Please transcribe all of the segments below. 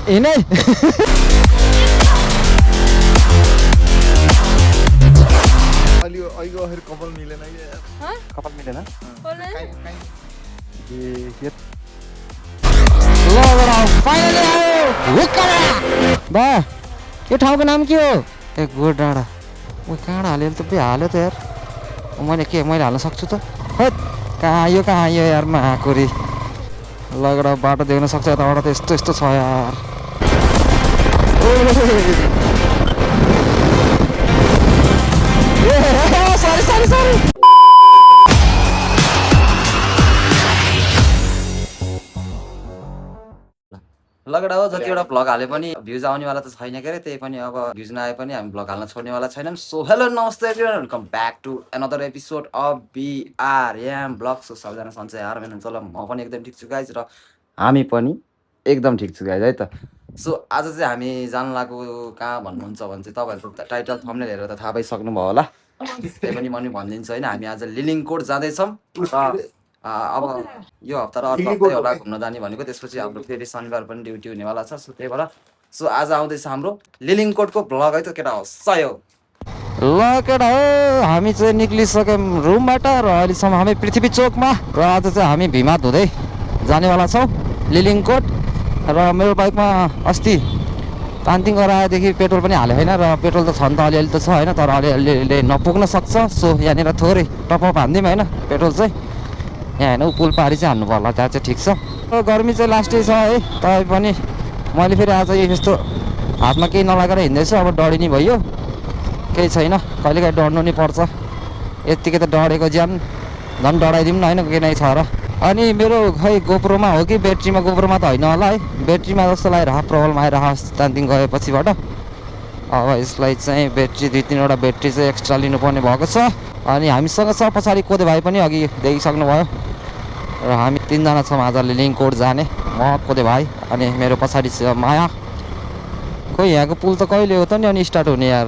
हिँडै कपाल मिलेन कपाल मिलेन फाइनली आयो बा यो ठाउँको नाम के हो ए गोड डाँडा ओ कहाँ हाल्यो त हाल्यो त यार मैले हाल्न सक्छु त हेट कहाँ यो यार महाकोरी लगेर बाटो देख्न सक्छ यताबाट त यस्तो यस्तो छ यार सरी लगेर हो जतिवटा भ्लग हाले पनि भ्युज आउनेवाला त छैन के अरे त्यही पनि अब भ्युज नआए पनि हामी भ्लग हाल्न छोड्नेवाला छैनौँ सो हेलो नमस्ते everyone welcome back to another episode of BRM vlog so सबजना सन्चै आराम हुनुहुन्छ होला म पनि एकदम ठिक छु गाइज र हामी पनि एकदम ठिक छु गाइज है त सो आज चाहिँ हामी जान लागेको कहाँ भन्नुहुन्छ भने चाहिँ तपाईँहरूको टाइटल थम्बनेल हेरेर त थाहा पाइसक्नु भयो होला त्यही पनि म भनिदिन्छु होइन हामी आज लिलिङकोट जाँदैछौँ अब यो हप्ता र अर्को हप्तै होला घुम्न जाने भनेको त्यसपछि हाम्रो फेरि शनिबार पनि ड्युटी हुनेवाला छ सो त्यही भएर सो आज आउँदैछ हाम्रो लिलिङकोटको भ्लग है त केटा हो सहयोग ल केटा हो हामी चाहिँ निक्लिसक्यौँ रुमबाट र अहिलेसम्म हामी पृथ्वी चोकमा र आज चाहिँ हामी भिमात हुँदै जानेवाला छौँ लिलिङकोट र मेरो बाइकमा अस्ति तान्तिङ गराएदेखि पेट्रोल पनि हाल्यो होइन र पेट्रोल त छ नि त अलिअलि त छ होइन तर अलिअलि नपुग्न सक्छ सो यहाँनिर थोरै टपअप हानिदिउँ होइन पेट्रोल चाहिँ यहाँ होइन पुल पारी चाहिँ हान्नु पर्ला त्यहाँ चाहिँ ठिक छ गर्मी चाहिँ लास्टै छ है तपाईँ पनि मैले फेरि आज यस्तो हातमा केही नलागेर हिँड्दैछु अब डढी नि भयो केही छैन कहिलेकाहीँ डढ्नु नि पर्छ यत्तिकै त डढेको ज्यान झन् डढाइदिउँ न होइन के नै छ र अनि मेरो खै गोप्रोमा हो कि ब्याट्रीमा गोप्रोमा त होइन होला है ब्याट्रीमा जस्तो लागिरहेको प्रब्लम आइरहेको तान्तिङ गएपछिबाट अब यसलाई चाहिँ ब्याट्री 2-3वटा ब्याट्री चाहिँ एक्स्ट्रा लिनुपर्ने भएको छ अनि हामीसँग छ पछाडि कोदे भाइ पनि अघि देखिसक्नुभयो र हामी 3जना छौँ आज लिलिङकोट जाने म कोदे भाइ अनि मेरो पछाडि छ माया खोइ यहाँको पुल त कहिले हो त नि अनि स्टार्ट हुने यार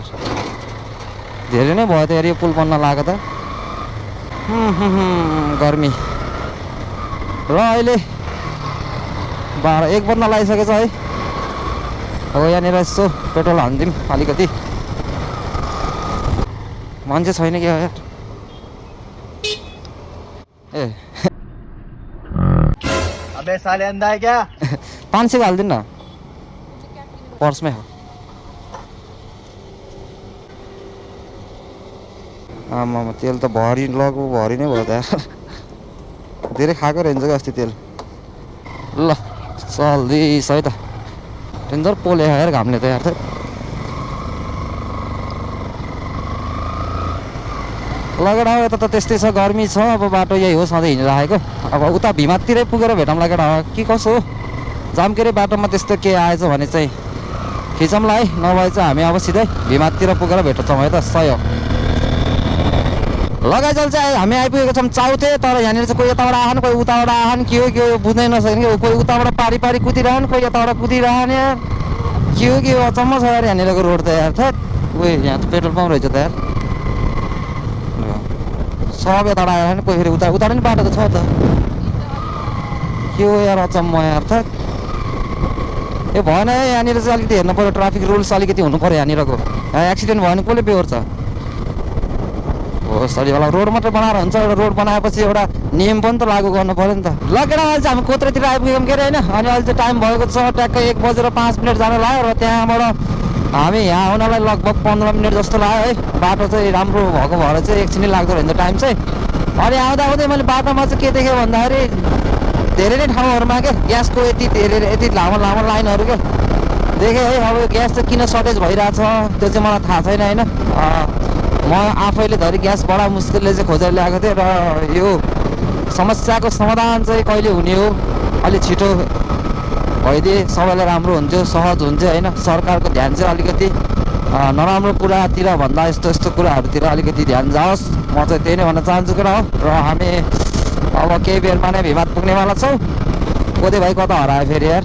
धेरै नै भयो त यार यो पुल बन्न लाग्यो त गर्मी र अहिले 1 बज्न लागिसकेछ है हो यहाँनिर यसो पेट्रोल हानिदिउँ अलिकति मान्छे छैन क्या यार ए अबे साले अंधा है क्या 500 हालिदिनु न पर्समै हो आमामा तेल त भरि नै भयो त यार धेरै खाएको रहेछ क्या अस्ति तेल ल चल्दैछ है त डेन्जर पोले यार घामले त यार लगेर आऊ यता त त्यस्तै छ गर्मी छ अब बाटो यही हो सधैँ हिँडिरहेको अब उता भिमाततिरै पुगेर भेटौँला केटा के कसो हो जाम के अरे बाटोमा त्यस्तो के आएछ भने चाहिँ खिचौँला है नभए चाहिँ हामी अब सिधै भिमाततिर पुगेर भेट्छौँ है त सही हो लगाइचल चाहिँ हामी आइपुगेको छौँ चाउथे तर यहाँनिर चाहिँ कोही यताबाट आएन कोही उताबाट आएन के हो बुझ्नै नसक्ने कि कोही उताबाट पारी कुदिरहन् कोही यताबाट कुदिरहने यार के हो अचम्म छ यार यहाँनिरको रोड त यार थेट उयो यहाँ त पेट्रोल पम्प रहेछ त यार सब यताबाट आएर कोही फेरि उता नि बाटो त छ त के हो यार अचम्म यार थेट यो भएन है यहाँनिर चाहिँ अलिकति हेर्नु पऱ्यो ट्राफिक रुल्स अलिकति हुनु पऱ्यो यहाँनिरको एक्सिडेन्ट भयो भने कसले बेहोर्छ हो सरी होला रोड मात्रै बनाएर हुन्छ एउटा रोड बनाएपछि एउटा नियम पनि त लागू गर्नु पऱ्यो नि त लगेर अहिले चाहिँ हामी कोत्रेतिर आइपुग्यौँ के अरे होइन अनि अहिले चाहिँ टाइम भएको छ ट्याक्कै 1:05 जानु लाग्यो र त्यहाँबाट हामी यहाँ आउनलाई लगभग 15 मिनट जस्तो लाग्यो है बाटो चाहिँ राम्रो भएको भएर चाहिँ एकछिनै लाग्दो रहेछ टाइम चाहिँ अनि आउँदै मैले बाटोमा चाहिँ के देखेँ भन्दाखेरि धेरै नै ठाउँहरूमा क्या ग्यासको यति लामो लाइनहरू क्या देखेँ है अब ग्यास चाहिँ किन सर्टेज भइरहेछ त्यो चाहिँ मलाई थाहा छैन होइन म आफैले धरि ग्यास बडा मुस्किलले चाहिँ खोजेर ल्याएको थिएँ र यो समस्याको समाधान चाहिँ कहिले हुने हो अलिक छिटो भइदिए सबैलाई राम्रो हुन्थ्यो सहज हुन्थ्यो होइन सरकारको ध्यान चाहिँ अलिकति नराम्रो कुरातिर भन्दा यस्तो कुराहरूतिर अलिकति ध्यान जाओस् म चाहिँ त्यही नै भन्न चाहन्छु केटा हो र हामी अब केही बेरमा नै भिमात पुग्नेवाला छौँ कोदे भाइ कता हरायो फेरि यार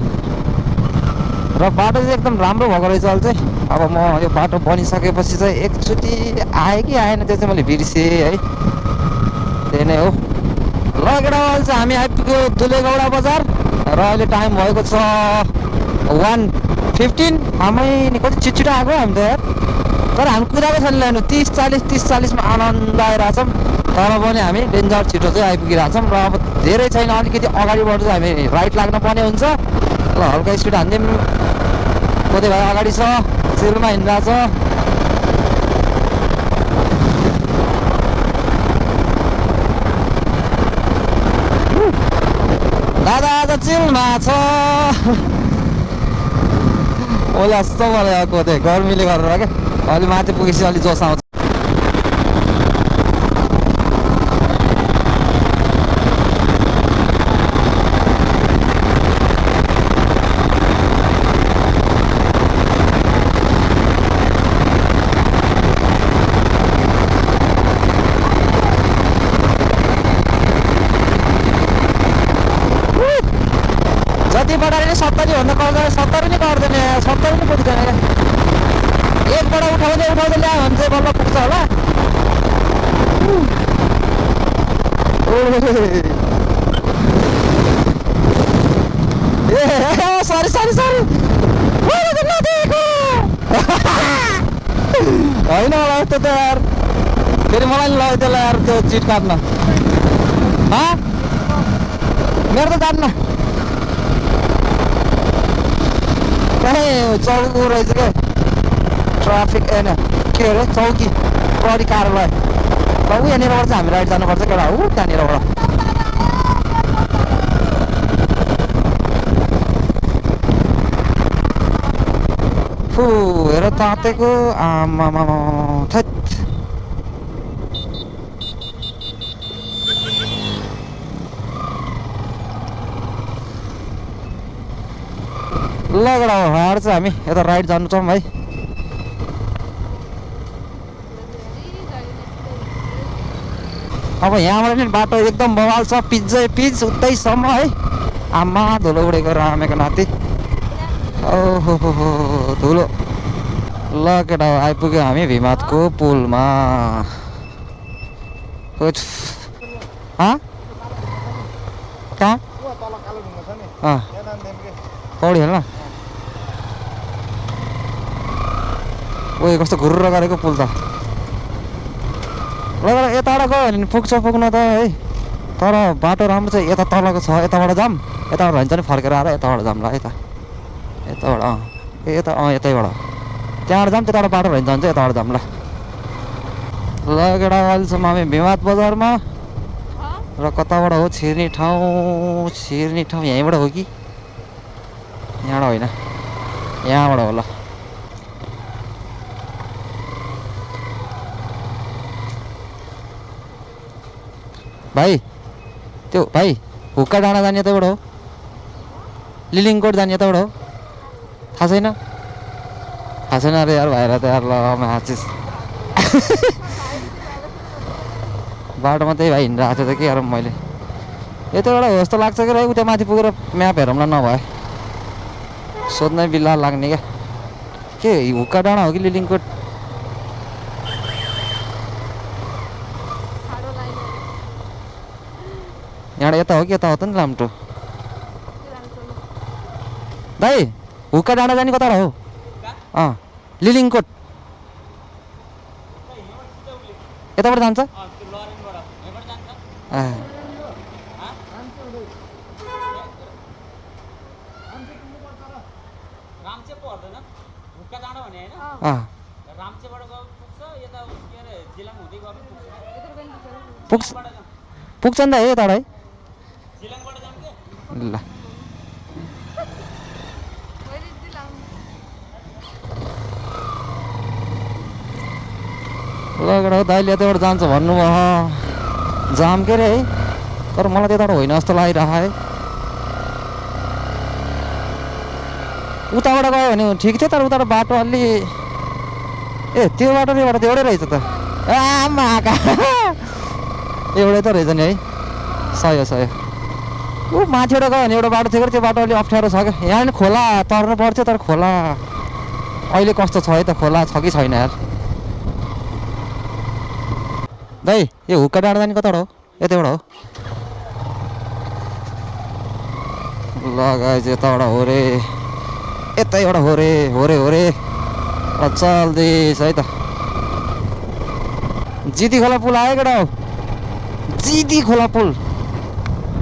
र बाटो चाहिँ एकदम राम्रो भएको रहेछ अहिले चाहिँ अब म यो बाटो बनिसकेपछि चाहिँ एकचोटि आएँ कि आएन त्यो चाहिँ मैले बिर्सेँ है त्यही नै हो ल केटा अहिले चाहिँ हामी आइपुग्यो दुलेगौडा बजार र अहिले टाइम भएको छ 115 हामी नि कति छिटो आएको हामी त यार तर हामी कुदाएको छैन ल्याउनु 30-40 मा आनन्द आइरहेछौँ तर पनि हामी डेन्जर छिटो चाहिँ आइपुगिरहेछौँ र अब धेरै छैन अलिकति अगाडिबाट चाहिँ हामी राइट लाग्न पर्ने हुन्छ ल हल्का स्पिड हान्दिउँ कति भाइ अगाडि छ चिलमा हिँडिरहेछ दादा आज चिलमा छ ओला जस्तो मलाई आएको थिएँ गर्मीले गरेर क्या अलि माथि पुगेपछि अलि जोस आउँछ जति बढाएर 70 भन्दा गर्दा 70 नै गर्दैन 70 नै पुग्दैन क्या एकबाट उठाउँदै ल्यायो भने चाहिँ बल्ल पुग्छ होला ए सरी मैले त नदेखेको होइन होला यस्तो त यार फेरि मलाई नि लग्यो त्यसलाई यार त्यो चिट काट्न मेरो त जान्न कहीँ चौकी रहेछ क्या ट्राफिक होइन के अरे चौकी प्रहरी कार्यालय ल ऊ यहाँनिरबाट चाहिँ हामी राइट जानुपर्छ केटा ऊ त्यहाँनिरबाट फु हेर तातेको आमामा थैट ल गडा हार चाहिँ हामी यता राइट जानु छौँ भाइ अब यहाँबाट नि बाटो एकदम बवाल छ पिच उतैसम्म है आमा धुलो उडेको रामेको नाति ओहो हो धुलो ल केटा आइपुग्यो हामी भिमादको पुलमा कहाँ पौडी हेर्न ओ कस्तो घुर्र गरेको पुल त ल यताबाट गयो भने पुग्न त है तर बाटो राम्रो चाहिँ यता तलको छ यताबाट जाम यताबाट भन्छ नि फर्केर आएर यताबाट जाम ल यताबाट यतैबाट त्यहाँबाट जाम त्यताबाट बाटो भन्छ भने चाहिँ यताबाट जाम ल केटा अहिलेसम्म हामी भिमाद बजारमा र कताबाट हो छिर्ने ठाउँ यहीँबाट हो कि यहाँबाट होइन यहाँबाट हो ल भाइ त्यो भाइ हुक्का डाँडा जाने यताबाट हो लिलिङकोट जाने यताबाट हो थाहा छैन अरे यार भाइर त यार ल माचिस बाटोमा त्यही भाइ हिँडिरहेको थियो त के यार मैले यताबाट हो जस्तो लाग्छ कि उता माथि पुगेर म्याप हेरौँला नभए सोध्नै बिल्ला लाग्ने क्या के हुक्का डाँडा हो कि लिलिङकोट यहाँबाट यता हो कि यता हो त नि लामटो दाइ हुक्का डाँडा जाने कता हो लिलिङकोट यताबाट जान्छ पुग्छ नि त है यताबाट है ल ल दाइले यताबाट जान्छ भन्नुभयो जाम के अरे है तर मलाई त्यताबाट होइन जस्तो लागिरहेको है उताबाट गयो भने ठिक थियो तर उताबाट बाटो अलि ए त्यो बाटो त्यबाट एउटै रहेछ त आमाका एउटै त रहेछ नि है सही ऊ माथिबाट गयो भने एउटा बाटो थियो त्यो बाटो अलि अप्ठ्यारो छ क्या यहाँ नि खोला तर्नु पर्थ्यो तर खोला अहिले कस्तो छ है त खोला छ कि छैन यार दाइ यो हुक्का डाँडा जाने कताबाट हो यतैबाट हो ल गाइस यताबाट हो रे यतैबाट हो रे चल्दैछ है त जिदी खोला पुल आयो केटा हो जिदी खोला पुल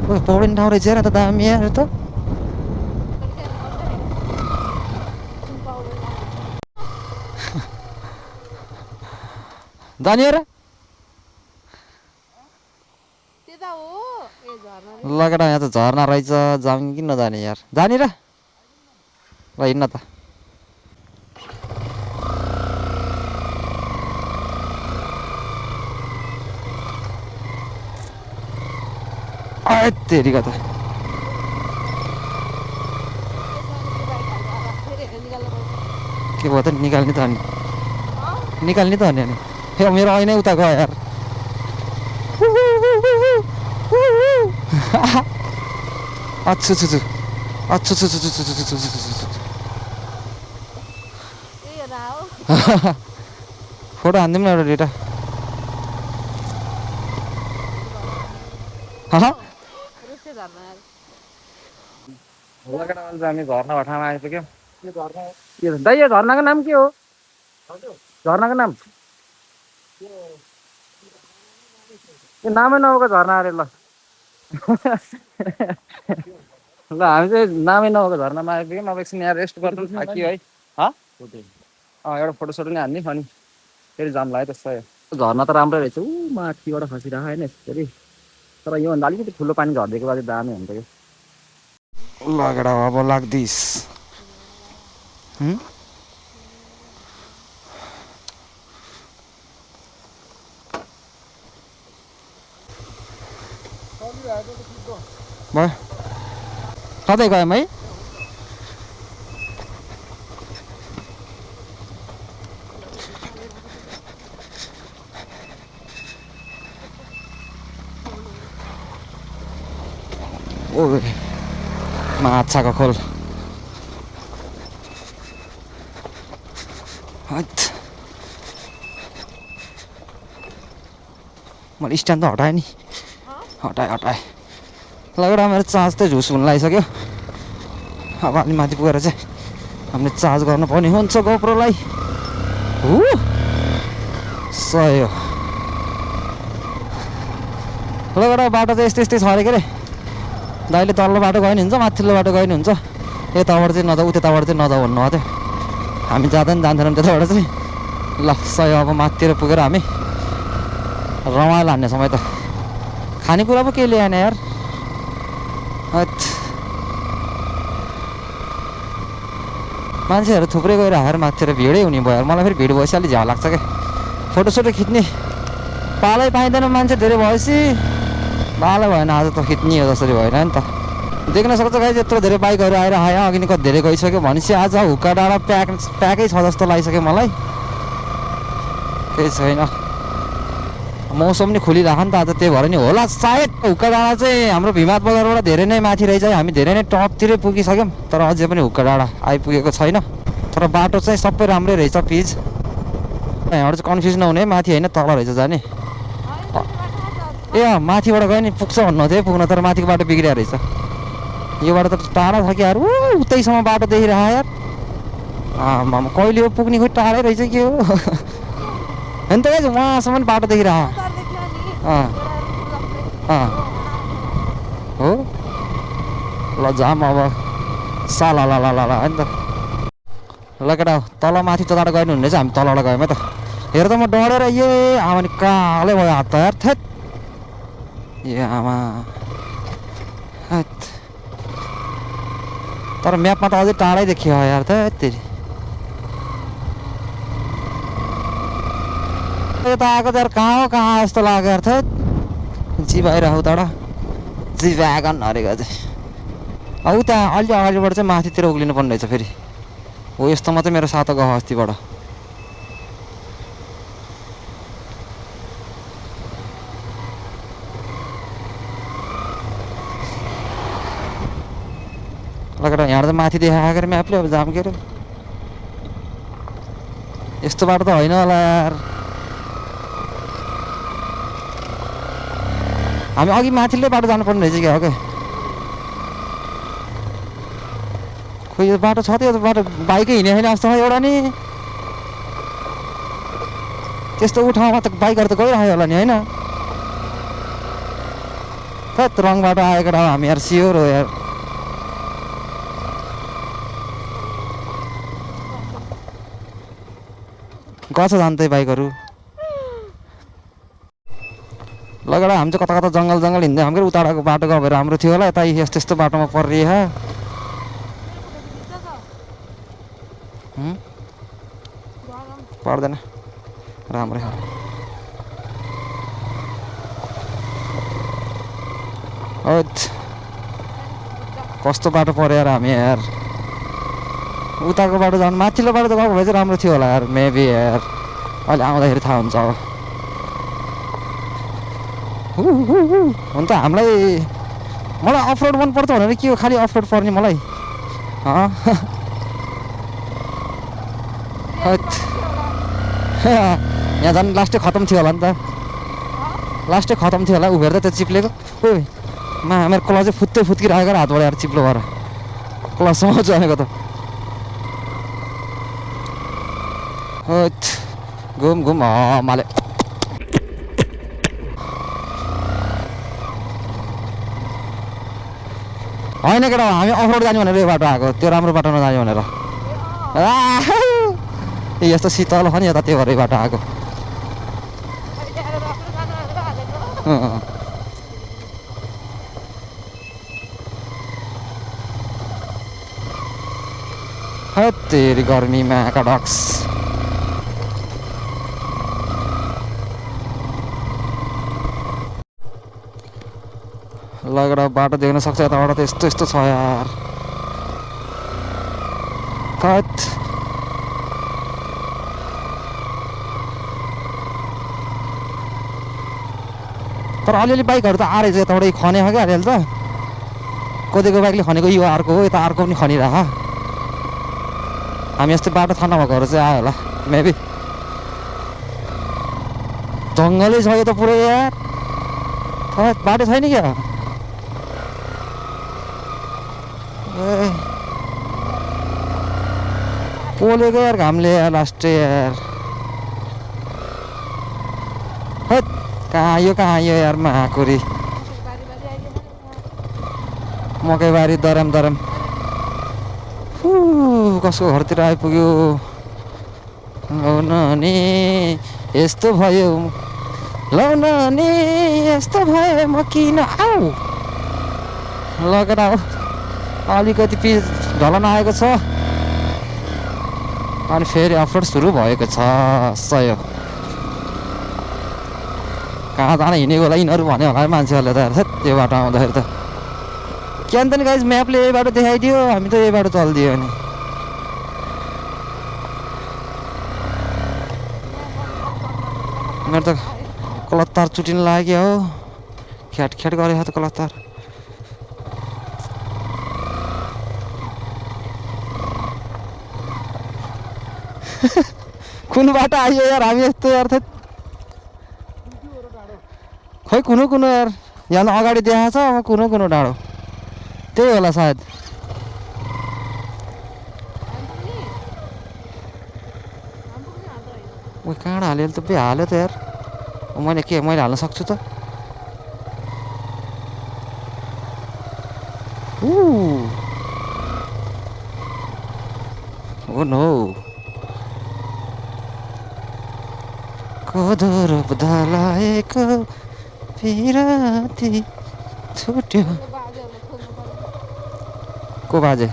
पौडिने ठाउँ रहेछ हेर त दामी यार त जाने र लगेर यहाँ त झर्ना रहेछ जाउँ कि नजाने यार जाने र ल हिँड्न त तेरिका त के भयो त निकाल्ने त अनि निकाल्ने त अनि अनि हे मेरो ऐनै उता गयो यार अच्छु छु छु अच्छु छु छु छु छु छु छु छु फोटो हान्दिउँ न एउटा डेटा हामी झर्ना ठाउँमा आइपुग्यौँ दाइ यो झर्नाको नाम के हो झर्नाको नाम यो नामै नभएको झर्ना अरे ल ल हामी चाहिँ नामै नभएको झर्नामा आइपुग्यौँ अब एकछिन यहाँ रेस्ट गर्नु थाकियो है एउटा फोटोसोटो नै हान्ने अनि फेरि जाम लाग्यो त्यस्तो झर्ना त राम्रै रहेछ माथिबाट खसिरहेको होइन यसरी तर योभन्दा अलिकति ठुलो पानी झरिदिएको बारे दामी हुन्छ कि लगेर अब लाग्दिस भयो सधैँ गयौँ है ओ माछाको खोल मैले स्ट्यान्ड त हटाएँ नि हटाएँ लगेर मेरो चार्ज चाहिँ झुस हुन लागिसक्यो अब अलि माथि पुगेर चाहिँ हामीले चार्ज गर्नुपर्ने हुन्छ गोप्रोलाई सही हो लगेर बाटो चाहिँ यस्तै छ अरे के अरे दाइले तल्लो बाटो गयो नि हुन्छ माथिल्लो बाटो गयो नि हुन्छ यताबाट चाहिँ नजाऊ त्यताबाट चाहिँ नजाऊ भन्नुभएको थियो हामी जाँदा नि जान्थेनौँ त्यताबाट चाहिँ ल सही अब माथितिर पुगेर हामी रमाइलो हान्ने समय त खानेकुरा पो के ल्याएन यार मान्छेहरू थुप्रै गएर हार माथितिर भिडै हुने भयो यार मलाई फेरि भिड भएपछि अलिक झ्याउ लाग्छ क्या फोटोसोटो खिच्ने पालै पाइँदैन मान्छे धेरै भएपछि पालै भएन आज त खिच्ने हो जसरी भएन नि त देख्न सक्छ गाई यत्रो धेरै बाइकहरू आएर आयो अघि नि कति धेरै गइसक्यो भनेपछि आज हुक्का डाँडा प्याकै छ जस्तो लागिसक्यो मलाई केही छैन मौसम नि खोलिरहेको नि त आज त्यही भएर नि होला सायद हुक्का डाँडा चाहिँ हाम्रो भिमात बजारबाट धेरै नै माथि रहेछ हामी धेरै नै टपतिरै पुगिसक्यौँ तर अझै पनि हुक्का डाँडा आइपुगेको छैन तर बाटो चाहिँ सबै राम्रै रहेछ पिच यहाँबाट चाहिँ कन्फ्युज नहुने माथि होइन तल रहेछ जाने ए माथिबाट गयो नि पुग्छ भन्नु थियो पुग्न तर माथिको बाटो बिग्रिया रहेछ योबाट त टाढा छ कि यार उतैसम्म बाटो देखिरह यार कहिले हो पुग्ने खोइ टाढै रहेछ के हो होइन त उहाँसम्म बाटो देखिरह हो ल जाम अब साला ला ला ला ला होइन त ल केटा तल माथि तलबाट गयो भने चाहिँ हामी तलबाट गयौँ है त हेर त म डढेर आमा नि कालै भयो हात त यार थेट आमा तर म्यापमा त अझै टाढै देखियो यार त तेरि यता आएको त यार कहाँ हो कहाँ जस्तो लाग्यो यार थेट जी बाहिर हौ तड जी व्यागन हरेको चाहिँ औ त्यहाँ अलि अगाडिबाट चाहिँ माथितिर उक्लिनु पर्ने रहेछ फेरि हो यस्तोमा चाहिँ मेरो सातो गयो अस्तिबाट लगेर यहाँबाट चाहिँ माथि देखाएको अरे म्यापले अब जाम के अरे यस्तो बाटो त होइन होला यार हामी अघि माथिल्लो बाटो जानुपर्ने रहेछ क्या हो क्या खोइ खोइ यो बाटो छ त, यो बाटो बाइकै हिँड्ने छैन जस्तो एउटा नि। त्यस्तो ठाउँमा त बाइकहरू त गइरह्यो होला नि होइन? खत रङ बाटो आएको ठाउँ हामी यार सियोर हो यार। गछ जान्दै बाइकहरू। लगेर हामी चाहिँ कता कता जङ्गल हिँड्दै हामी उताको बाटो गएर राम्रो थियो होला, यता यस्तो यस्तो बाटोमा परिरह पर्दैन राम्रै हो। कस्तो बाटो पऱ्यो यार हामी यार। उताको बाटो झन् माथिल्लो बाटो त गएको भए चाहिँ राम्रो थियो होला यार मेबी यार। अहिले आउँदाखेरि थाहा हुन्छ अब। हुन त मलाई अफरोड मनपर्छ भनेर के हो, खालि अफरोड पर्ने मलाई। यहाँ झन् लास्टै खतम थियो होला नि त, लास्टै खतम थियो होला उभिएर त त्यो चिप्लेको। ओ मेरो क्लच चाहिँ फुत्किरहेको र हातबाट यार चिप्लो भएर क्लचसम्म चलेको त। घुम माले होइन केटा, हामी अफरोड जाने भनेर यो बाटो आएको, त्यो राम्रो बाटो नजाने भनेर। यस्तो शीतल छ नि यता, त्यो भएर यो बाटो आएको। तेरी गर्मीमा कडक्स लगेर बाटो देख्न सक्छ यताबाट त यस्तो यस्तो छ यार। खत तर अलिअलि बाइकहरू त आएर यताबाट खनेको क्या अलिअलि त। कोदेखो बाइकले खनेको यो अर्को हो, यता अर्को पनि खनिरह। हामी यस्तै बाटो थाहा नभएकोहरू चाहिँ आयो होला मेबी। जङ्गलै छ यो त पुरै यार। बाटो छैन क्या। पोलेको यार घामले यार लास्टै यार। कहाँ यो यार महाकुरी मकैबारी दरम कसको घरतिर आइपुग्यो। लौ नानी यस्तो भयो, लौ नानी यस्तो भयो म किन आऊ। लगेर आऊ अलिकति पिच ढलन आएको छ अनि फेरि अफरोड सुरु भएको छ। सय कहाँ जान हिँडेको होला यिनीहरू भन्यो होला मान्छेहरूले त यार। त्यो बाटो आउँदाखेरि त के अन्त नि गाइज म्यापले यही बाटो देखाइदियो, हामी त यही बाटो चलिदियो नि। मेरो त कलत्तार चुटिन लाग्यो हो, ख्याट गरेको त कलत्तार। कुन बाटो आइयो यार हामी यस्तो यार। खै कुनो यार यहाँ अगाडि देखाएको छ, अब कुनो डाँडो त्यही होला सायद। कहाँ हाल्यो त हाल्यो त यार। मैले हाल्न सक्छु त। ओ नो कदर बदलाएको पिराती छुट्यो। को बाजे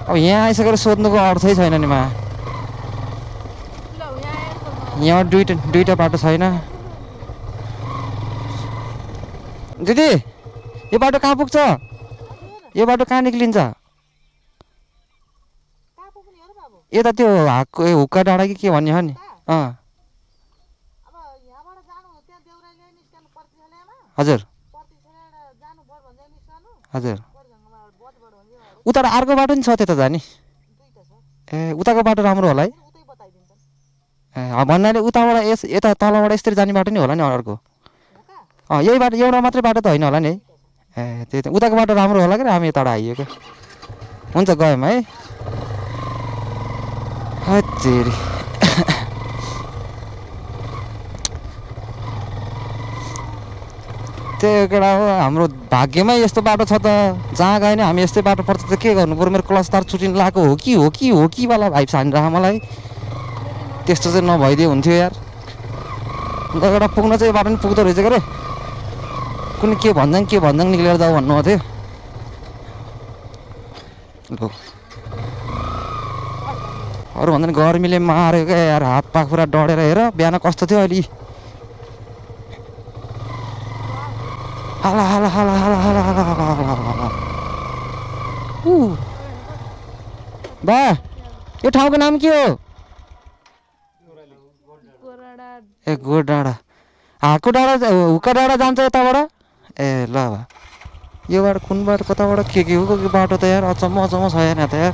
अब यहाँ आइसकेर सोध्नुको अर्थै छैन नि मा। यहाँ दुईटा बाटो छैन। दिदी यो बाटो कहाँ पुग्छ? यो बाटो कहाँ निक्लिन्छ? यता त्यो हुक्का डाँडा कि के भन्ने हो नि। हजुर हजुर उता अर्को बाटो नि छ त्यता जाने। ए उताको बाटो राम्रो होला है। भन्नाले उताबाट यता तलबाट यसरी जाने बाटो नि होला नि अर्को। यही बाटो एउटा मात्रै बाटो त होइन होला नि है। ए त्यही त उताको बाटो राम्रो होला क्या हामी यताबाट आइयो क्या हुन्छ गयौँ है हत्तेरी त्यो केटा हो हाम्रो भाग्यमै यस्तो बाटो छ त जहाँ गयो नि हामी यस्तै बाटो पर्छ त के गर्नु बरु मेरो क्लच तार छुटिनु लगाएको हो कि वाला भाइब हानिरह मलाई त्यस्तो चाहिँ नभइदियो हुन्थ्यो यार एउटा पुग्न चाहिँ बाटो नि पुग्दो रहेछ के अरे कुनै के भन्ज्याङ निक्लेर जाऊ भन्नुभएको थियो लु अरू भन्दा नि गर्मीले माऱ्यो क्या यार हात पाक पुरा डढेर हेर बिहान कस्तो थियो अहिले हाला हाला हाला हाला हाला हाला हाला हाला बा यो ठाउँको नाम के हो ए गोड डाँडा हाकु डाँडा हुक्का डाँडा जान्छ यताबाट ए ल बा यो बाटो कुन बाटो कताबाट के हो के बाटो त यार अचम्म छ यार त यार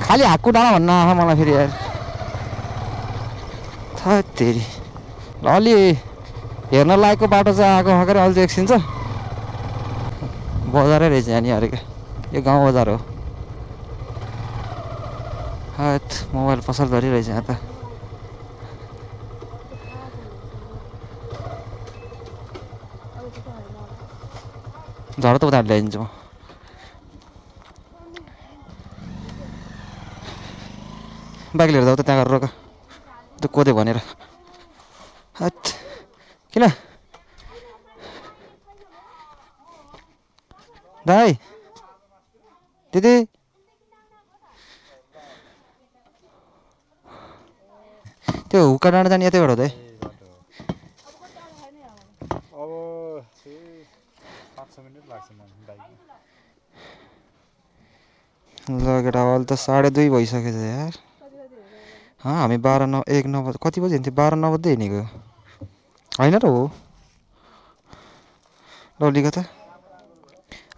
खालि हाकु डाँडा भन्न आँखा मलाई फेरि यार थेरी ल अलि हेर्न लायकको बाटो चाहिँ आएको खरेर अहिले चाहिँ एकछिन छ बजारै रहेछ यहाँनिर अरे क्या यो गाउँ बजार हो हत मोबाइल पसल गरिरहेछ यहाँ त झड त उता ल्याइदिन्छु म बाइक लिएर जाऊ त त्यहाँ गरेर रोक त्यो कोदे भनेर हत किन दाइ दिदी त्यो हुक्का डाँडा जाने यतैबाट हो त है ल केटा अहिले त 2:30 भइसकेछ यार हामी 1:09 कति बजी हिँड्थ्यो 12:09 हिँडेको होइन र हो लौलीको त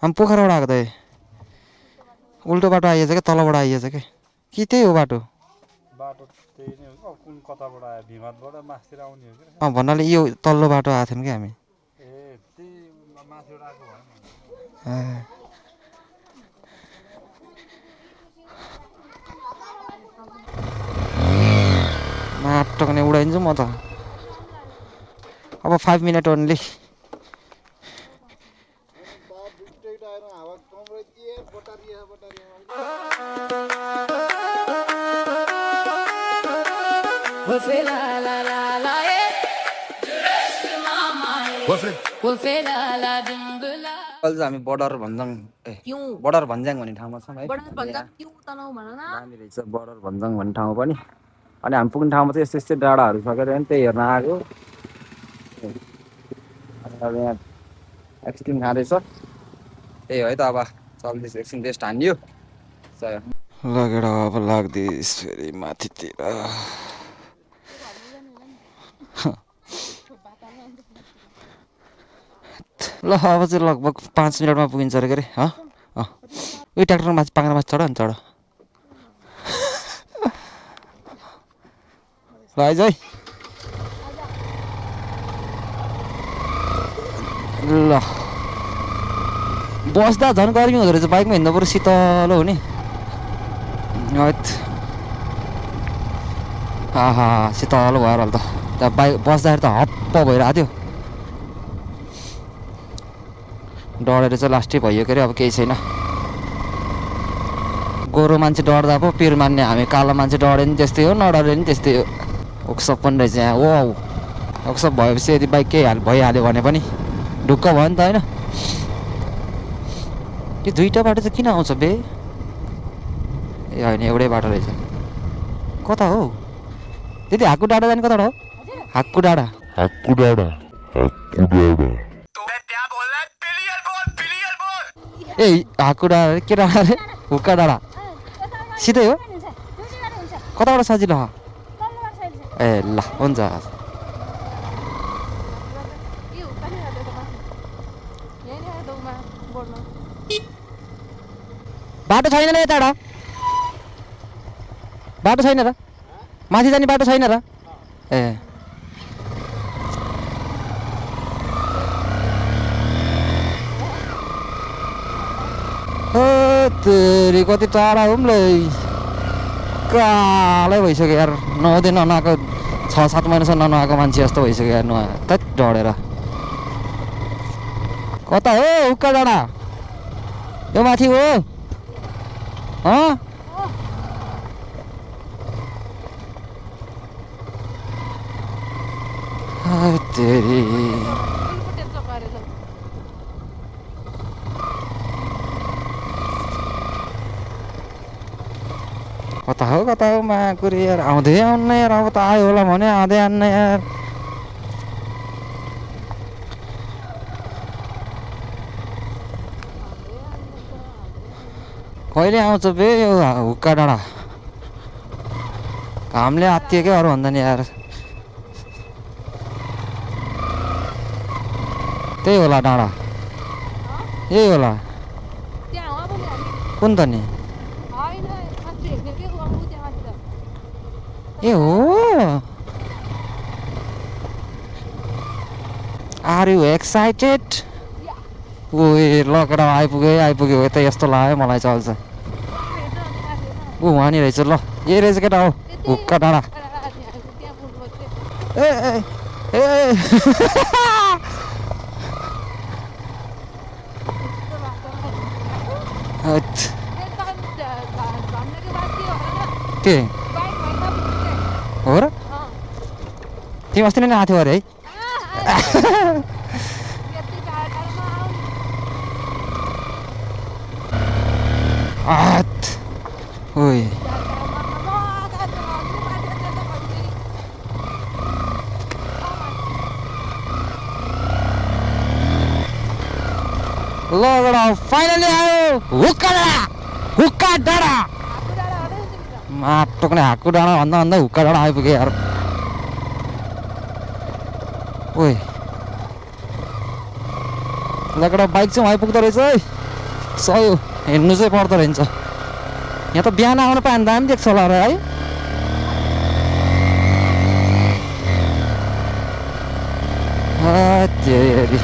हामी पोखराबाट आएको त उल्टो बाटो आइएछ क्या तलबाट आइएछ क्या कि त्यही हो बाटो भन्नाले यो तल्लो बाटो आएको थियौँ क्या हामी माटो पनि उडाइदिन्छु म त अब 5 मिनट ओन्ली अहिले चाहिँ हामी बर्डर भन्ज्याङ भन्ने ठाउँमा छौँ है दामी रहेछ बर्डर भन्ज्याङ भन्ने ठाउँ पनि अनि हामी पुग्ने ठाउँमा चाहिँ यस्तै डाँडाहरू छ क्या त्यही हेर्न आएको अब यहाँ आइसक्रिम खाँदैछ त्यही हो है त अब चल्दैछ एकछिन रेस्ट हान्यो लगेर अब लाग्दैछ फेरि माथितिर ल अब चाहिँ लगभग 5 मिनटमा पुगिन्छ अरे के अरे उयो ट्र्याक्टरमा माथि पाङ्ग्रा माथि चढ अनि चढ ल आइज है ल बस्दा झन् गर्मी हुँदो रहेछ बाइकमा हिँड्दा बरु शीतलो हुने आहा शीतलो भएर होला त त्यहाँ बाइक बस्दाखेरि त हप्प भइरहेको थियो डढेर चाहिँ लास्टै भइयो के अरे अब केही छैन गोरो मान्छे डढ्दा पो पिर मान्ने हामी कालो मान्छे डढ्यो नि त्यस्तै हो नडढ्यो नि त्यस्तै हो वर्कसप पनि रहेछ यहाँ ओ वर्कसप भएपछि यदि बाइक केही भइहाल्यो भने पनि ढुक्क भयो नि त होइन यो दुईवटा बाटो चाहिँ किन आउँछ बे ए होइन एउटै बाटो रहेछ कता हो दिदी हाकु डाँडा जाने कताबाट हो हाकु डाँडा ए हाकु डाँडा के डाँडा अरे हुक्का डाँडा सिधै हो कताबाट सजिलो हो ए ल हुन्छ बाटो छैन र यताबाट बाटो छैन र माथि जाने बाटो छैन र ए तेरि कति टाढा हो ल कालै भइसक्यो यार नुहाउँदै ननुहाएको 6-7 महिनासम्म ननुहाएको मान्छे जस्तो भइसक्यो यार नुहा त ढडेर कता हो उक्का डाँडा यो माथि हो तेरि कता हो माकुरी यार आउँदै आउन्न यार अब त आयो होला भने आउँदै आउन्न यार कहिले आउँछ बे यो हुक्का डाँडा घामले आत्तियो क्या अरू भन्दा नि यार त्यही होला डाँडा यही होला कुन त नि ए हो आर यु एक्साइटेड ओए लकडा आइपुग्यो यता यस्तो लाग्यो मलाई चल्छ ऊ वहाँ नि रहेछ ल यही रहेछ केटा हो हुक्का डाँडा ए ए के हो र तिमी अस्ति नै आएको थियो अरे है ओइ लगडा फाइनली आयो हुक्का डाँडा माटोक्ने हाकु डाँडा भन्दा हुक्का डाँडा आइपुग्यो यार ओइ लगडा बाइक चाहिँ आइपुग्दो रहेछ है सही हो हिँड्नु चाहिँ पर्दो रहेछ यहाँ त बिहान आउनु पायो भने दामी देख्छ होला र है तेरि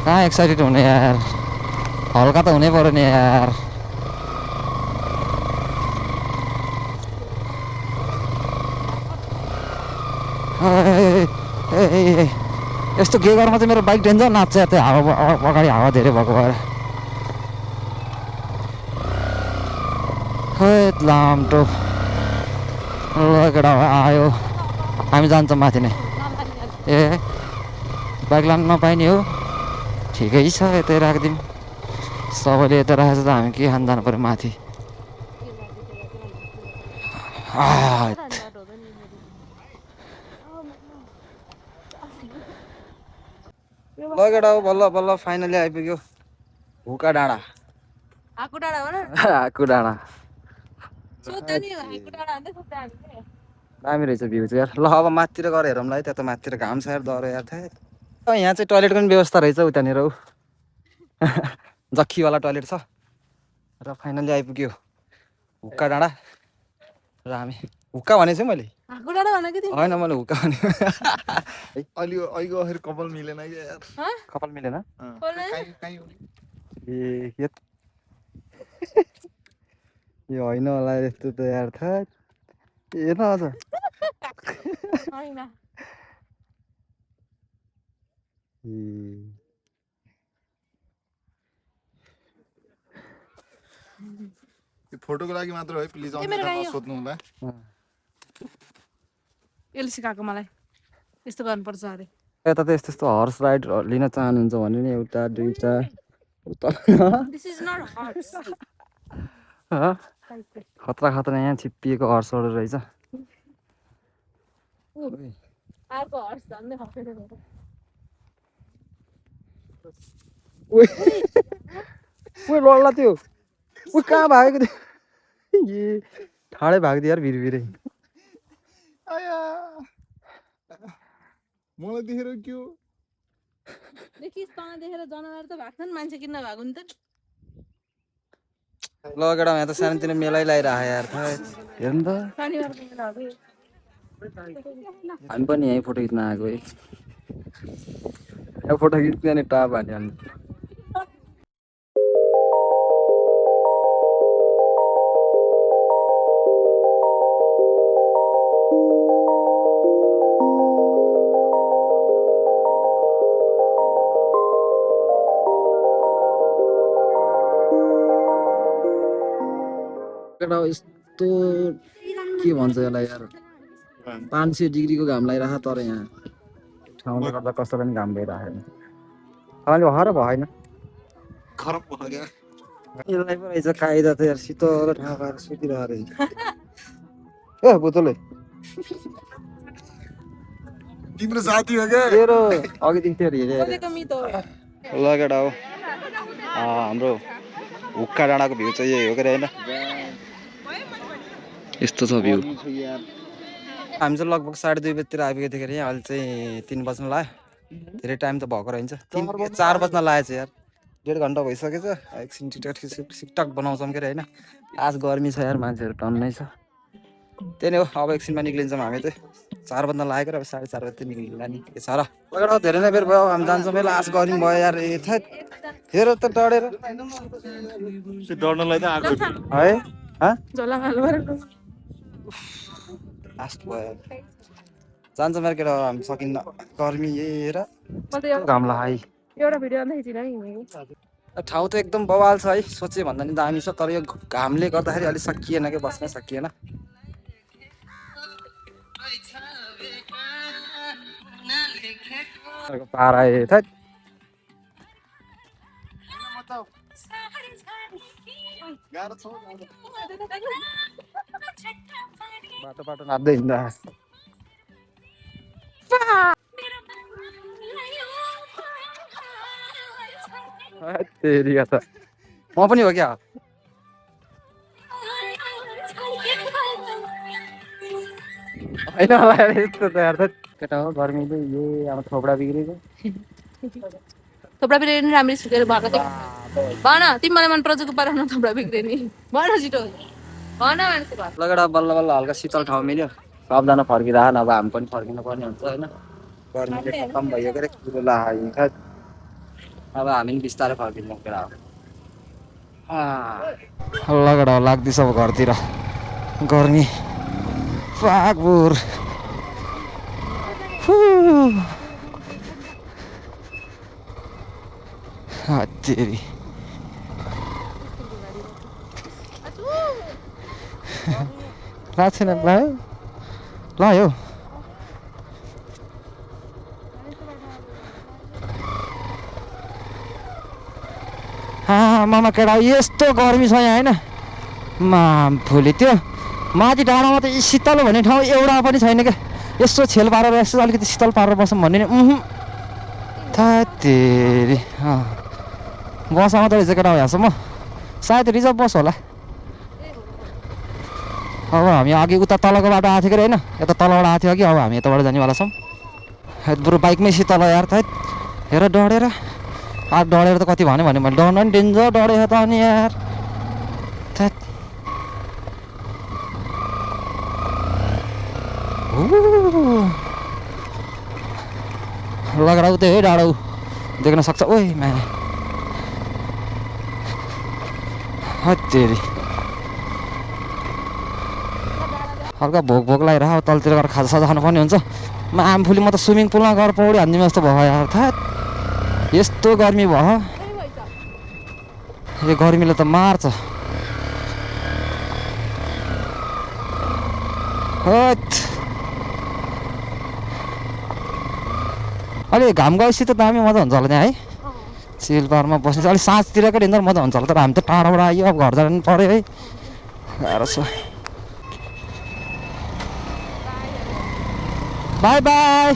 कहाँ एक्साइटेड हुने यार हल्का त हुनै पर्यो नि यार यस्तो के गर्मा चाहिँ मेरो बाइक डेन्जर नाच्छ त्यो हावा अगाडि हावा धेरै भएको भएर लामटो केटा आयो हामी जान्छौँ माथि नै ए बाइक लानु नपाइने हो ठिकै छ यतै राखिदिउँ सबैले यता राखेको छ त हामी के खान जानु पऱ्यो माथि लगेडा हो बल्ल फाइनली आइपुग्यो हुक्का डाँडा आकु डाँडा हो न आकु डाँडा सोध्दा नि आकु डाँडा भन्दै सोध्दा हामीले दामी रहेछ भ्यू चाहिँ यार ल अब माथितिर गएर हेरौँला है त्यहाँ त माथितिर घाम छ यार डह्रो यार थाहा यहाँ चाहिँ टोइलेटको पनि व्यवस्था रहेछ उतानिर हौ जक्खीवाला टोइलेट छ र फाइनली आइपुग्यो हुक्का डाँडा र हामी हुक्का भनेको छु मैले आकु डाँडा भनेको थिएँ होइन मैले हुक्का भने अहिले कपाल मिलेन क्या यार कपाल मिलेन ए यो होइन होला यस्तो त यार थाहा हेर्न अझ होइन फोटोको लागि मात्र है प्लिज सोध्नु होला यसले सिकाएको मलाई यस्तो गर्नुपर्छ अरे यता त यस्तो हर्स राइड लिन चाहनुहुन्छ भने नि एउटा दुईटा दिस इज नट हर्स खतरा यहाँ छिप्पिएको हर्सहरू रहेछ अर्को हर्स झन्डै खपेर लड्ला त्यो कहाँ भागेको थियो ए ठाडै भागिदियो यार भिरभिरै मलाई देखेर के हो देखिस् तँ देखेर जनावर त भाग्छन् मान्छे किन्न भागु नि त लगेडा यहाँ त सानोतिनो मेलै लगाइरह यार हेर्नु त शनिबारको मेला हो हामी पनि यहीँ फोटो खिच्न आएको है यहाँ फोटो खिच्ने अनि टाप हाल्यो अनि केटा यस्तो के भन्छ यसलाई यार 500 डिग्रीको घाम लागिरहेछ तर यहाँ ठाउँले गर्दा कस्तो पनि घाम भइरहेको छैन भएर भएन खराब भयो क्या यसलाई पो रहेछ कायदा त यार शीतल ठाउँ पाएर सुतिरहेको रहेछ ए बोतलै तिम्रो साथी हो क्या तेरो अघिदेखि त्यो हेरेँ बोलेको मितो ल केटा हो हाम्रो हुक्का डाँडाको भ्यू चाहिँ यही हो के होइन यस्तो छ भ्यू हामी चाहिँ लगभग 2:30 बजीतिर आइपुगेको थियो यहाँ अहिले चाहिँ 3 बज्न लाग्यो धेरै टाइम त भएको रहन्छ 4 बज्न लागेको छ यार 1.5 घन्टा भइसकेछ एकछिन टिकटक बनाउँछौँ के अरे होइन आज गर्मी छ यार मान्छेहरू टन्नै छ त्यही नै हो अब एकछिनमा निक्लिन्छौँ हामी चाहिँ 4 बज्न लागेको र अब 4:30 बजी निक्लिँदा नि के छ र लगभग धेरै नै बेर भयो हामी जान्छौँ ल आज गर्मी भयो यार ए थैट हेर त डढेर डढ्नलाई त आएको है झोला हाल्नु लास्ट भयो जान्छ मेरो केटा हामी सकिन्न गर्मी हेर म त एउटा घाम लगाइ भिडियो अन्त खिचिन हिँडेको ठाउँ त एकदम बवाल छ है सोचे भन्दा नि दामी छ तर यो घामले गर्दाखेरि अलिक सकिएन कि बस्नै सकिएन पारा थैट गाह्रो छ बाटो बाटो नाच्दै हिँड्दा तेरिया त म पनि हो क्या होइन होला यार यस्तो त यार केटा हो गर्मीले यो अब थोपडा बिग्रेको थोप्रा बिग्रिने राम्ररी सुकेर भएको थियो भन तिमीलाई मन परेको पारामा थोप्रा बिग्रिने भन छिटो भन मान्छे घर लगेर बल्ल बल्ल हल्का शीतल ठाउँ मिल्यो सबजना फर्किँदा नभए हामी पनि फर्किनु पर्ने हुन्छ होइन गर्मीले खत्तम भयो के अरे कुरो लाग्यो अब हामी पनि बिस्तारै फर्किन्छौँ केटा हो लगेर लाग्दैछ अब घरतिर गर्मी फागुर तेरी राखेन ल यो मामा केटा यस्तो गर्मी छ यहाँ होइन फुली त्यो माथि डाँडामा त शीतल भन्ने ठाउँ एउटा पनि छैन क्या यसो छेल पारेर यसो अलिकति शीतल पारेर बसौँ भन्ने नि तेरी बस आउँदो रहेछ केटा यहाँसम्म सायद रिजर्भ बस होला अब हामी अघि उता तलको बाटो आएको थियो कि होइन यता तलबाट आएको थियो कि अब हामी यताबाट जानेवाला छौँ बरु बाइकमै शीतल यार त हेर डढेर डढेर त कति भन्यो भने मैले डढ्न पनि डेन्जर डढेर त अनि यार लगेर उतै है डाँडो देख्न सक्छ ओइ मा हत्तेरी हल्का भोक लागिरह तलतिर गएर खाजा साजा खानु पर्ने हुन्छ आमफुली म त स्विमिङ पुलमा गएर पौडी हान्दिउँ जस्तो भयो यार थाहा यस्तो गर्मी भयो यो गर्मीले त मार्छ अलि घाम गएपछि त दामी मजा हुन्छ होला त्यहाँ है सिलपारमा बस्ने अलिक साँझतिरकै डेन्जर मजा हुन्छ होला तर हामी त टाढोबाट आइयो अब घर जानु पऱ्यो है गाह्रो छ बाई बाई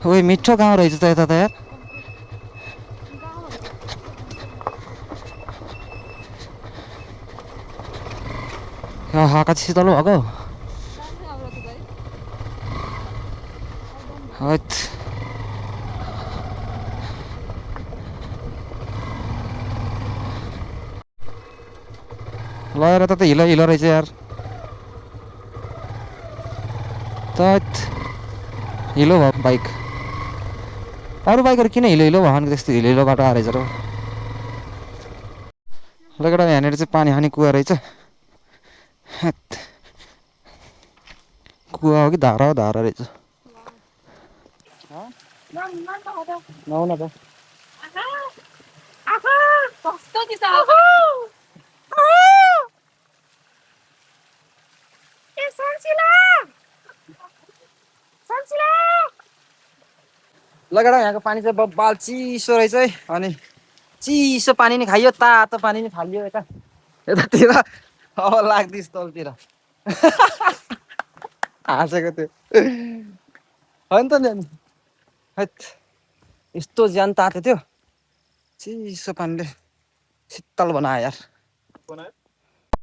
ओइ मिठो गाउँ रहेछ त यता त यार कति शीतल भएको लगेर त हिलो हिलो रहेछ यार हिलो भयो बाइक अरू बाइकहरू किन हिलो हिलो भयो भने त्यस्तो हिलो हिलो बाटो आएर र लगेर यहाँनिर चाहिँ पानी खाने कुवा रहेछ कुवा हो कि धारा हो धारा रहेछ नआउन त कस्तो किसा लगेर यहाँको पानी चाहिँ बब्बाल चिसो रहेछ है अनि चिसो पानी नि खाइयो तातो पानी नि फालियो यतातिर अब लाग्दिस् तलतिर हाँसेको थियो होइन त नि अनि हैट यस्तो ज्यान तातो थियो चिसो पानीले शीतल बनायो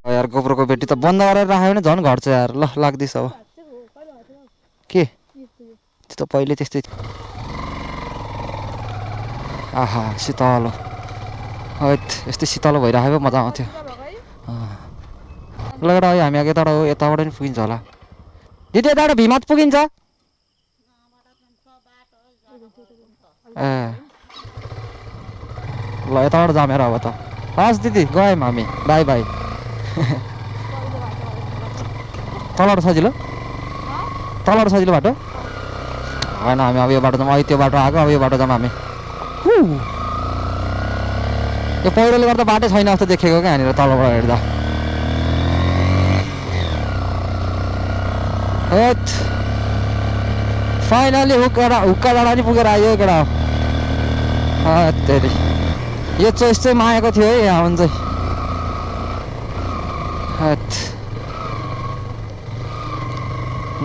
यार गोब्रोको बेटी त बन्द गरेर राख्यो भने झन् घट्छ यार ल लाग्दैछ अब के त्यो त पहिले त्यस्तै थियो आहा शीतलो हैट यस्तै शीतलो भइराखेको मजा आउँथ्यो लगेर अहिले हामी यताबाट पनि पुगिन्छ होला दिदी यताबाट भिमात पुगिन्छ ए ल यताबाट जामेर अब त हस् दिदी गयौँ हामी बाई बाई तलबाट सजिलो बाटो होइन हामी अब यो बाटो जाउँ अहिले त्यो बाटो आएको अब यो बाटो जाउँ हामी यो पहिरोले गर्दा बाटै छैन जस्तो देखेको क्या यहाँनिर तलबाट हेर्दा फाइनली हुक्का डाँडा नि पुगेर आयो केटा तेरि यो चोइस चाहिँ मायाको थियो है यहाँ हुन्छ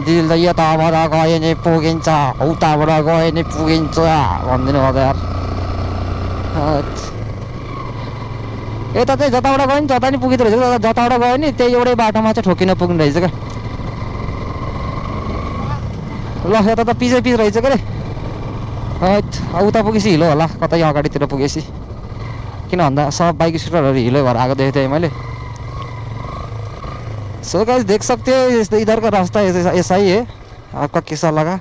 दिल त यताबाट गयो नि पुगिन्छ उताबाट गयो नि पुगिन्छ भनिदिनु पर्छ यार यता चाहिँ जताबाट गयो नि जता नि पुगिँदो रहेछ जताबाट गयो नि त्यही एउटै बाटोमा चाहिँ ठोकिन पुग्ने रहेछ क्या ल यता त पिच रहेछ के अरे उता पुगेपछि हिलो होला कतै अगाडितिर पुगेपछि किन भन्दा सब बाइक स्कुटरहरू हिलो भएर आएको देखेको थिएँ मैले सो गाइस देख सकते हो इधर का रास्ता ऐसा ही है आपका कैसा लगा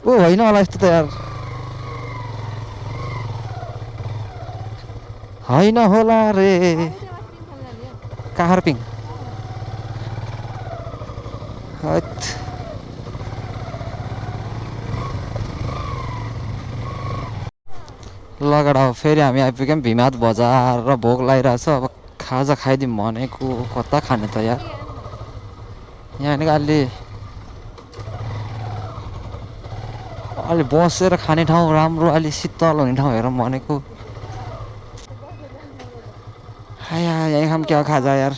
ओ होइन होला यस्तो त यार होइन होला रे काहारपिङ लगेर फेरि हामी आइपुग्यौँ भिमात बजार र भोक लागिरहेछ अब खाजा खाइदिउँ भनेको कता खाने त यार यहाँनिर अलि बसेर खाने ठाउँ राम्रो अलि शीतल हुने ठाउँ हेरौँ भनेको यहीँ खाऊँ क्या खाजा यार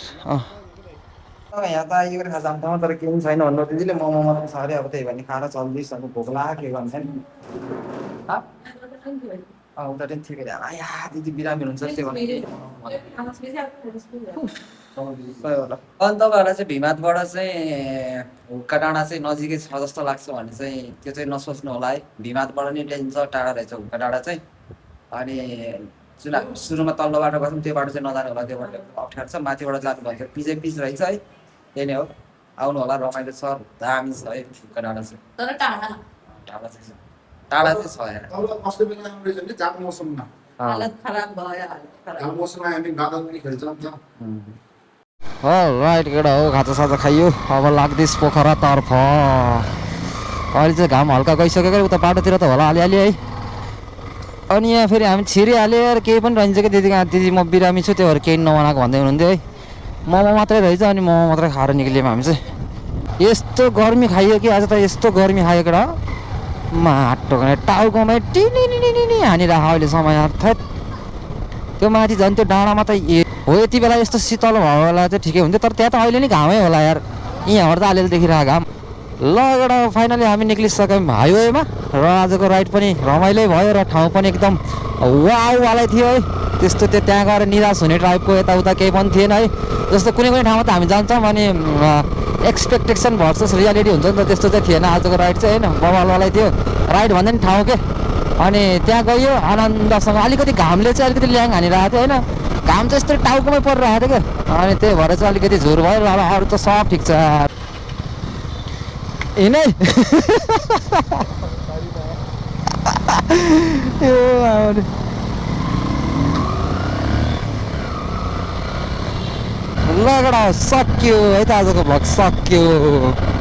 यहाँ त आइगएर खाजा खाऊँ तर केही छैन भन्नु दिदीले मोमो मात्रै छ अरे अब त्यही भने खाएर चल्दैछ अब भोक लाग्यो के भन्छ नि उता पनि ठिकै दिदी बिरामी हुनुहुन्छ त्यो अनि तपाईँहरूलाई चाहिँ भिमातबाट चाहिँ हुक्का डाँडा चाहिँ नजिकै छ जस्तो लाग्छ भने चाहिँ त्यो चाहिँ नसोच्नु होला है भिमातबाट नि डेन्जर टाढा रहेछ हुक्का डाँडा चाहिँ अनि जुन सुरुमा तल्लो बाटो गर्थ्यौँ त्यो बाटो चाहिँ नजानु होला त्यो बाटो अप्ठ्यारो छ माथिबाट जानु भन्छ पिच रहेछ है त्यही नै हो आउनु होला रमाइलो छ दामी छ है हुक्का डाँडा चाहिँ टाढा चाहिँ टाढा चाहिँ छ यहाँ अस्ति बेला रहेछ नि जाडो मौसममा हालत खराब भयो जाडो मौसममा हामी गाडा पनि खेल्छ नि त राइट केटा हो खाजा साजा खाइयो अब लाग्दैछ पोखरातर्फ अहिले चाहिँ घाम हल्का गइसक्यो उता बाटोतिर त होला अलिअलि है अनि यहाँ फेरि हामी छिरिहाल्यो यार केही पनि रहन्छ कि दिदी म बिरामी छु त्यो भएर केही नबनाएको भन्दै हुनुहुन्थ्यो है मोमो मात्रै रहेछ अनि मोमो मात्रै खाएर निक्ल्यौँ हामी चाहिँ यस्तो गर्मी खाइयो कि आज त यस्तो गर्मी खायो केटा माटो टाउकोमा टिनी हानिरहेको अहिले समय अर्थात् त्यो माथि झन् त्यो डाँडामा त हो यति बेला यस्तो शीतल भयो होला चाहिँ ठिकै हुन्थ्यो तर त्यहाँ त अहिले नै घामै होला यार यहाँबाट त अलिअलि देखिरहेको घाम ल एउटा फाइनली हामी निक्लिसक्यौँ हाइवेमा र आजको राइड पनि रमाइलो भयो र ठाउँ पनि एकदम वाउवालै थियो है त्यस्तो त्यो त्यहाँ गएर निराश हुने टाइपको यताउता केही पनि थिएन है जस्तो कुनै कुनै ठाउँमा त हामी जान्छौँ अनि एक्सपेक्टेसन भर्सेस रियालिटी हुन्छ नि त त्यस्तो चाहिँ थिएन आजको राइड चाहिँ होइन बवालवालै थियो राइड भन्दा नि ठाउँ के अनि त्यहाँ गयो आनन्दसँग अलिकति घामले चाहिँ अलिकति ल्याङ हानिरहेको थियो होइन घाम चाहिँ यस्तो टाउकोमै परिरहेको थियो क्या अनि त्यही भएर चाहिँ अलिकति झुर भयो र अरू त सब ठिक छ हिँडै लगडा सक्यो है त आजको भ्लग सक्यो